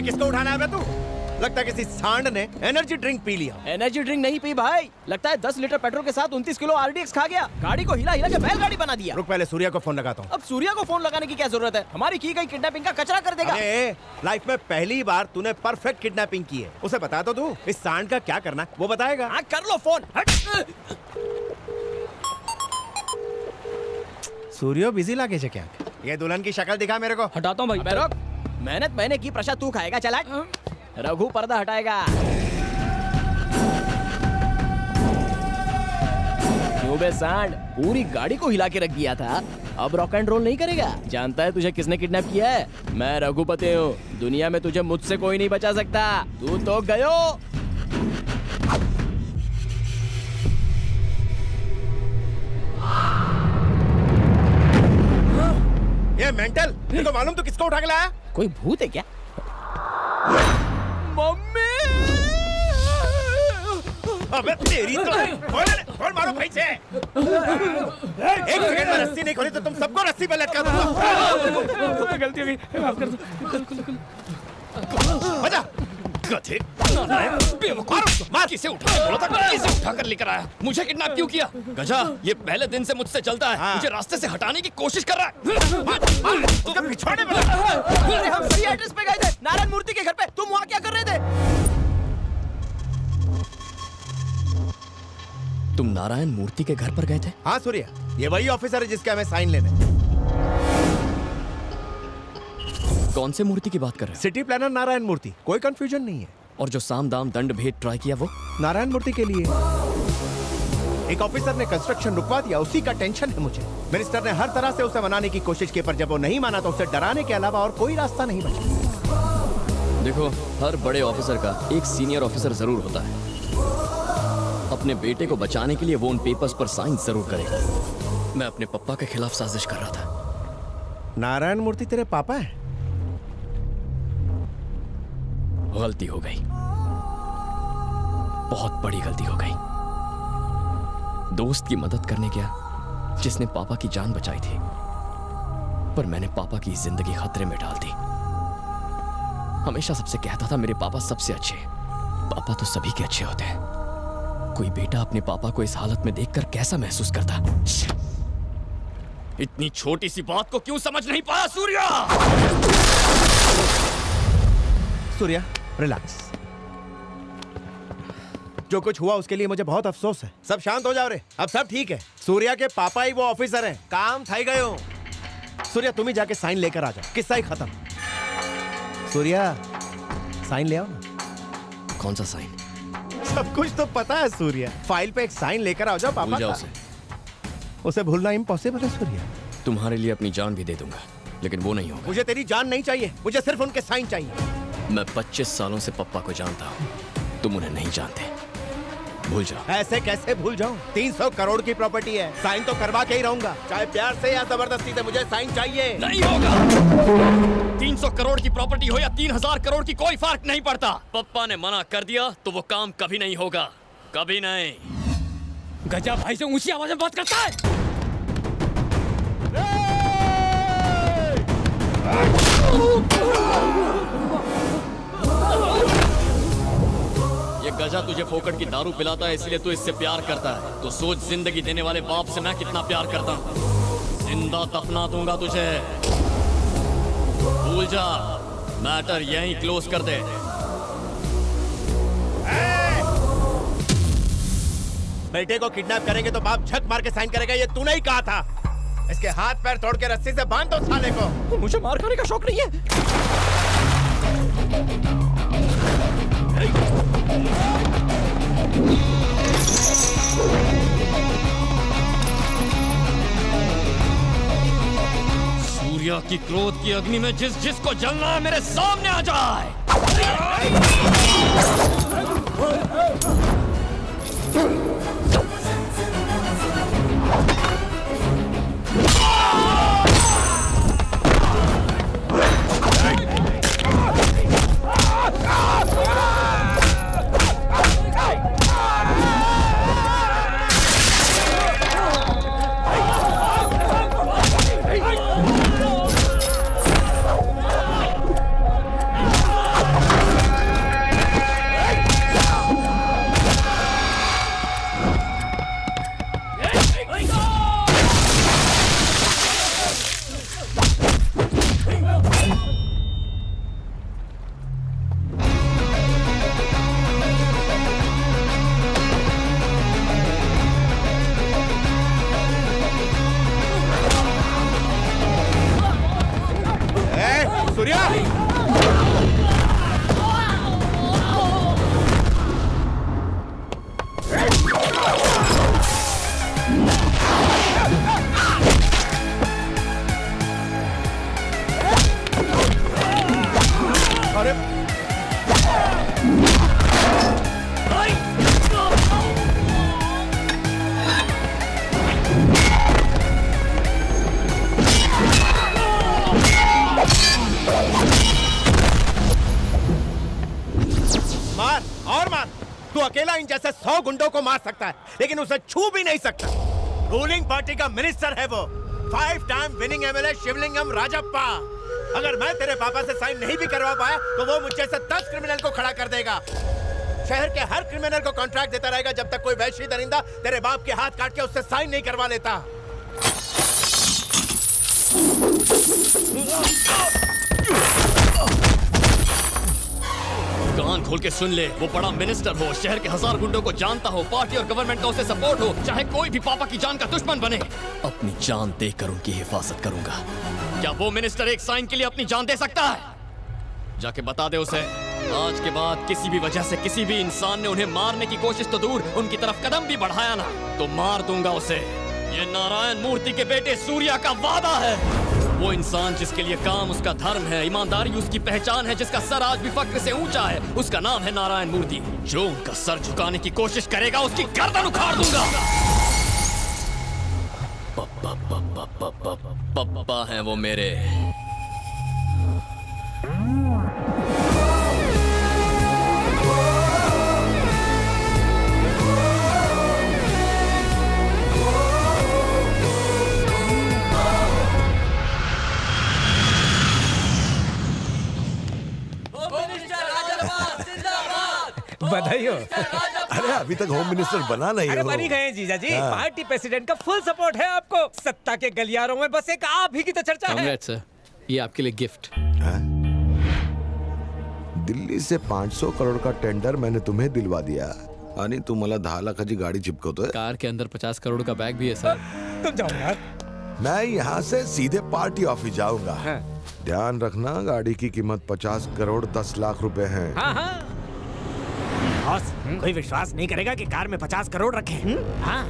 ये किसको उठाना है बे तू? लगता है किसी सांड ने एनर्जी ड्रिंक पी लिया। एनर्जी ड्रिंक नहीं पी भाई, लगता है 10 लीटर पेट्रोल के साथ 29 किलो आरडीएक्स खा गया। गाड़ी को हिला हिला के बैलगाड़ी बना दिया। रुक, पहले सूर्या को फोन लगाता हूँ। अब सूर्या को फोन लगाने की क्या जरूरत है? हमारी की गई किडनैपिंग का कचरा कर देगा। अरे लाइफ में पहली बार तूने परफेक्ट किडनैपिंग की है। उसे बता तो तू इस सांड का क्या करना है, वो बताएगा। हाँ कर लो फोन। सूर्यो बिजी लागे छे क्या? ये दुल्हन की शक्ल दिखा मेरे को। हटाता हूँ भाई। बैरोक, मेहनत मैंने की, प्रसाद तू खाएगा। चला रघु पर्दा हटाएगा। क्यों बे सांड, पूरी गाड़ी को हिला के रख दिया था, अब रॉक एंड रोल नहीं करेगा? जानता है तुझे किसने किडनैप किया है? मैं रघुपति हूँ। दुनिया में तुझे मुझसे कोई नहीं बचा सकता। तू तो गयो। ये मेंटल, तुमको मालूम तू किसको उठा के लाया? कोई भूत है क्या? मम्मी! अबे तेरी तो खोल मारो भाई से। एक सेकंड में रस्सी नहीं खोली तो तुम सबको रस्सी पे लटका दूंगा। गलती हो गई, माफ कर दो। बजा गधे, बेवकूफ, मार। किसे उठा के बोला था, किसे उठा कर लेकर आया? मुझे किडनैप क्यों किया? गजा, ये पहले दिन से मुझसे चलता है। हाँ। मुझे रास्ते से हटाने की कोशिश कर रहा है। तुझे पिछवाड़े में अरे हम सही एड्रेस पे गए थे, नारायण मूर्ति के घर पे। तुम वहाँ क्या कर रहे थे? तुम नारायण मूर्ति के घर पर गए थे? हाँ सूर्या, ये वही ऑफिसर है जिसके हमें साइन लेने। कौन से मूर्ति की बात कर रहे हो? सिटी प्लानर नारायण मूर्ति, कोई कंफ्यूजन नहीं है। और जो साम दाम दंड भेद ट्राई किया वो? नारायण मूर्ति के लिए। एक ऑफिसर ने कंस्ट्रक्शन रुकवा दिया, उसी का टेंशन है मुझे। मिनिस्टर ने हर तरह से उसे मनाने की कोशिश की, पर जब वो नहीं माना तो उसे डराने के अलावा और कोई रास्ता नहीं बचा। देखो, हर बड़े ऑफिसर का एक सीनियर ऑफिसर जरूर होता है। अपने बेटे को बचाने के लिए वो उन पेपर्स पर साइन जरूर करेगा। मैं अपने पापा के खिलाफ साजिश कर रहा था। नारायण मूर्ति तेरे पापा है? गलती हो गई, बहुत बड़ी गलती हो गई। दोस्त की मदद करने गया जिसने पापा की जान बचाई थी, पर मैंने पापा की जिंदगी खतरे में डाल दी। हमेशा सबसे कहता था मेरे पापा सबसे अच्छे। पापा तो सभी के अच्छे होते हैं। कोई बेटा अपने पापा को इस हालत में देखकर कैसा महसूस करता? इतनी छोटी सी बात को क्यों समझ नहीं पाया सूर्या? सूर्या रिलैक्स। जो कुछ हुआ उसके लिए मुझे बहुत अफसोस है। सब शांत हो जाओ रे, अब सब ठीक है। सूर्या के पापा ही वो ऑफिसर हैं, काम थाई गए हो। सूर्या तुम ही जाके साइन लेकर आ जाओ, किस्सा ही खत्म। सूर्या साइन ले आओ ना। कौन सा साइन? सब कुछ तो पता है सूर्या, फाइल पे एक साइन लेकर आ जाओ पापा का। उसे भूलना इम्पॉसिबल है सूर्या। तुम्हारे लिए अपनी जान भी दे दूंगा, लेकिन वो नहीं होगा। मुझे तेरी जान नहीं चाहिए, मुझे सिर्फ उनके साइन चाहिए। मैं 25 सालों से पप्पा को जानता हूँ, तुम उन्हें नहीं जानते। भूल जाओ। ऐसे कैसे भूल जाऊं? 300 करोड़ की प्रॉपर्टी है, साइन तो करवा के ही रहूंगा, चाहे प्यार से या जबरदस्ती से। मुझे साइन चाहिए। नहीं होगा। 300 करोड़ की प्रॉपर्टी हो या 3000 करोड़ की, कोई फर्क नहीं पड़ता। पप्पा ने मना कर दिया तो वो काम कभी नहीं होगा, कभी नहीं। गजा भाई से ऊंची आवाज में बात करता है। ये गजा तुझे फोकट की दारू पिलाता है, इसलिए तू इससे प्यार करता है। तो सोच, जिंदगी देने वाले बाप से मैं कितना प्यार करता हूँ। जिंदा दफना दूंगा तुझे। भूल जा, मैटर यहीं क्लोज कर दे। बेटे को किडनैप करेंगे तो बाप झक मार के साइन करेगा, ये तूने ही कहा था। इसके हाथ पैर तोड़ के रस्सी से बांध दो साले को। मुझे मार खाने का शौक नहीं है। सूर्या की क्रोध की अग्नि में जिसको जलना है मेरे सामने आ जाए। जैसे 100 गुंडों को मार सकता है, लेकिन उसे छू भी नहीं सकता। रूलिंग पार्टी का मिनिस्टर है वो, 5 time winning MLA Shivalingam Rajappa. अगर मैं तेरे पापा से साइन नहीं भी करवा पाया तो वो मुझ जैसे 10 क्रिमिनल को खड़ा कर देगा। शहर के हर क्रिमिनल को कॉन्ट्रैक्ट देता रहेगा जब तक कोई वैश्य दरिंदा तेरे बाप के हाथ काट के उससे साइन नहीं करवा लेता। कान खोल के सुन ले, वो बड़ा मिनिस्टर हो, शहर के 1000 गुंडों को जानता हो, पार्टी और गवर्नमेंट का उसे सपोर्ट हो, चाहे कोई भी पापा की जान का दुश्मन बने, अपनी जान देकर उनकी हिफाजत करूंगा। क्या वो मिनिस्टर एक साइन के लिए अपनी जान दे सकता है? जाके बता दे उसे। आज के बाद किसी भी वजह से किसी भी इंसान ने उन्हें मारने की कोशिश तो दूर, उनकी तरफ कदम भी बढ़ाया ना, तो मार दूंगा उसे। ये नारायण मूर्ति के बेटे सूर्या का वादा है। वो इंसान जिसके लिए काम उसका धर्म है, ईमानदारी उसकी पहचान है, जिसका सर आज भी फक्र से ऊंचा है, उसका नाम है नारायण मूर्ति। जो उनका सर झुकाने की कोशिश करेगा उसकी गर्दन उखाड़ दूंगा। पप्पा हैं वो मेरे। बधाई हो। अरे अभी तक होम मिनिस्टर बना नहीं अरे हो। बन ही गए जीजा जी। हाँ। पार्टी प्रेसिडेंट का फुल सपोर्ट है आपको। सत्ता के गलियारों में बस एक आप ही की तो चर्चा है। कांग्रेस सर, ये आपके लिए गिफ्ट। हाँ? दिल्ली से 500 करोड़ का टेंडर मैंने तुम्हें दिलवा दिया आणि तू मला 10 लाखाची गाडी चिपकवतोय। कार के अंदर 50 करोड़ का बैग भी है सर। तुम जाओ यार। मैं यहाँ से सीधे पार्टी ऑफिस जाऊंगा। हाँ। ध्यान रखना, गाड़ी की कीमत 50 करोड़ 10 लाख रुपए है। हाँ हाँ। बॉस, कोई विश्वास नहीं करेगा कि कार में 50 करोड़ रखे हैं। हाँ।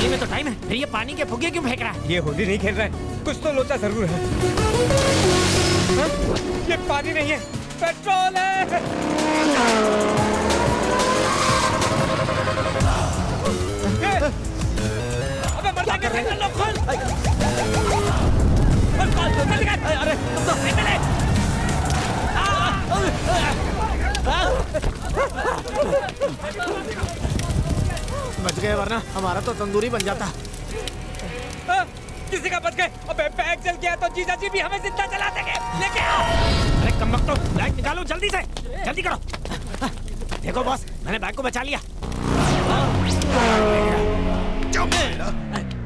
में तो टाइम है, फिर ये पानी के फुग्गे क्यों फेंक रहा है? ये होली नहीं खेल रहा है, कुछ तो लोचा जरूर है। हाँ? ये पानी नहीं है, पेट्रोल है। अबे मर जाएंगे, सिग्नल लो, खोल। अरे सिग्नल है। बच गए, वरना हमारा तो तंदूरी बन जाता। किसी का बच गए। अबे बैग जल गया तो जीजा जी भी हमें जिंदा जला देंगे। लेके आओ। अरे कमबख्तो, लाइट निकालो जल्दी से, जल्दी करो। देखो बॉस, मैंने बैग को बचा लिया।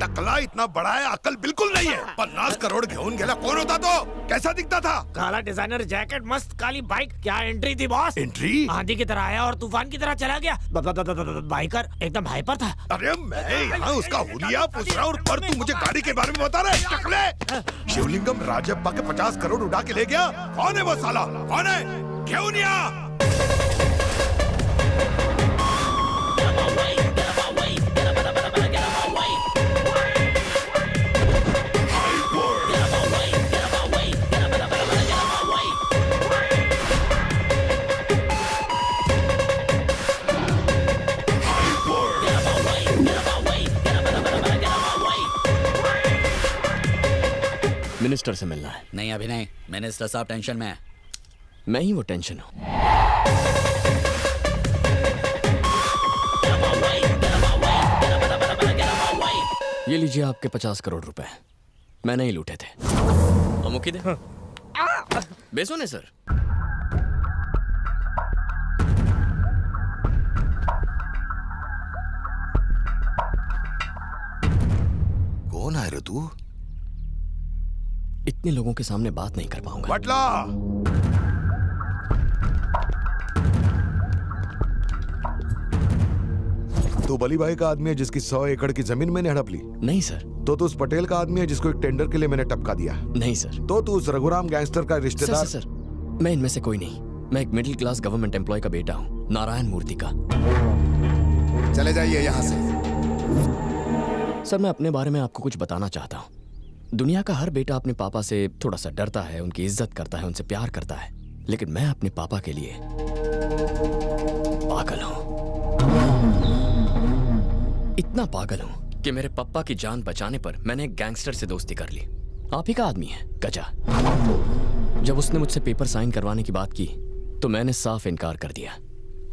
टकला इतना बड़ा है, अकल बिल्कुल नहीं है। 50 करोड़ घेऊन गेला कोण होता तो? कैसा दिखता था? काला डिजाइनर जैकेट, मस्त काली बाइक। क्या एंट्री थी बॉस? एंट्री? आंधी की तरह आया और तूफान की तरह चला गया। बाइकर एकदम हाइपर था। अरे मैं यहाँ उसका हुलिया पूछ रहा हूँ और तू मुझे गाड़ी के बारे में बता रहा है? टकले, शिवलिंगम राजप्पा के 50 करोड़ उड़ा के ले गया। कौन है वो साला? कौन है? क्यों नहीं आ? मिनिस्टर से मिलना है। नहीं अभी नहीं, मिनिस्टर साहब टेंशन में है। मैं ही वो टेंशन हूँ। ये लीजिए आपके 50 करोड़ रुपए। मैंने ही लूटे थे। अमुकी दे। बेसुने सर। कौन है रे तू? इतने लोगों के सामने बात नहीं कर पाऊंगा। बटला, तू बली भाई का आदमी है जिसकी 100 एकड़ की जमीन मैंने हड़प ली? नहीं सर। तो तू उस पटेल का आदमी है जिसको एक टेंडर के लिए मैंने टपका दिया? नहीं सर। तो तू उस रघुराम गैंगस्टर का रिश्तेदार? सर, मैं इनमें से कोई नहीं। मैं एक मिडिल क्लास गवर्नमेंट एम्प्लॉय का बेटा हूँ, नारायण मूर्ति का। चले जाइए यहाँ से। सर, मैं अपने बारे में आपको कुछ बताना चाहता हूँ। दुनिया का हर बेटा अपने पापा से थोड़ा सा डरता है, उनकी इज्जत करता है, उनसे प्यार करता है, लेकिन मैं अपने पापा के लिए पागल हूँ। इतना पागल हूँ कि मेरे पापा की जान बचाने पर मैंने एक गैंगस्टर से दोस्ती कर ली। आप ही का आदमी है, गजा। जब उसने मुझसे पेपर साइन करवाने की बात की तो मैंने साफ इनकार कर दिया।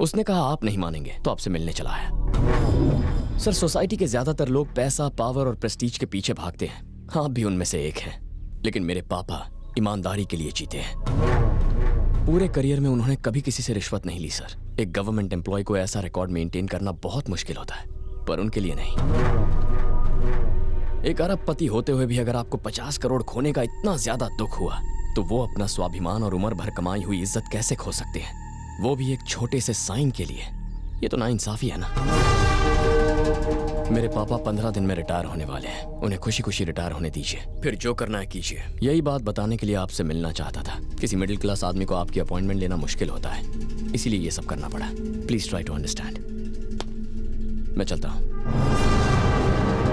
उसने कहा आप नहीं मानेंगे तो आपसे मिलने चला आया। सर, सोसाइटी के ज्यादातर लोग पैसा, पावर और प्रेस्टीज के पीछे भागते हैं। आप भी उनमें से एक हैं, लेकिन मेरे पापा ईमानदारी के लिए जीते हैं। पूरे करियर में उन्होंने कभी किसी से रिश्वत नहीं ली सर। एक गवर्नमेंट एम्प्लॉय को ऐसा रिकॉर्ड मेंटेन करना बहुत मुश्किल होता है, पर उनके लिए नहीं। एक अरबपति होते हुए भी अगर आपको 50 करोड़ खोने का इतना ज्यादा दुख हुआ तो वो अपना स्वाभिमान और उम्र भर कमाई हुई इज्जत कैसे खो सकते हैं, वो भी एक छोटे से साइन के लिए। ये तो नाइंसाफी है ना। मेरे पापा 15 दिन में रिटायर होने वाले हैं। उन्हें खुशी खुशी रिटायर होने दीजिए, फिर जो करना है कीजिए। यही बात बताने के लिए आपसे मिलना चाहता था। किसी मिडिल क्लास आदमी को आपकी अपॉइंटमेंट लेना मुश्किल होता है, इसीलिए ये सब करना पड़ा। Please try to understand. मैं चलता हूँ।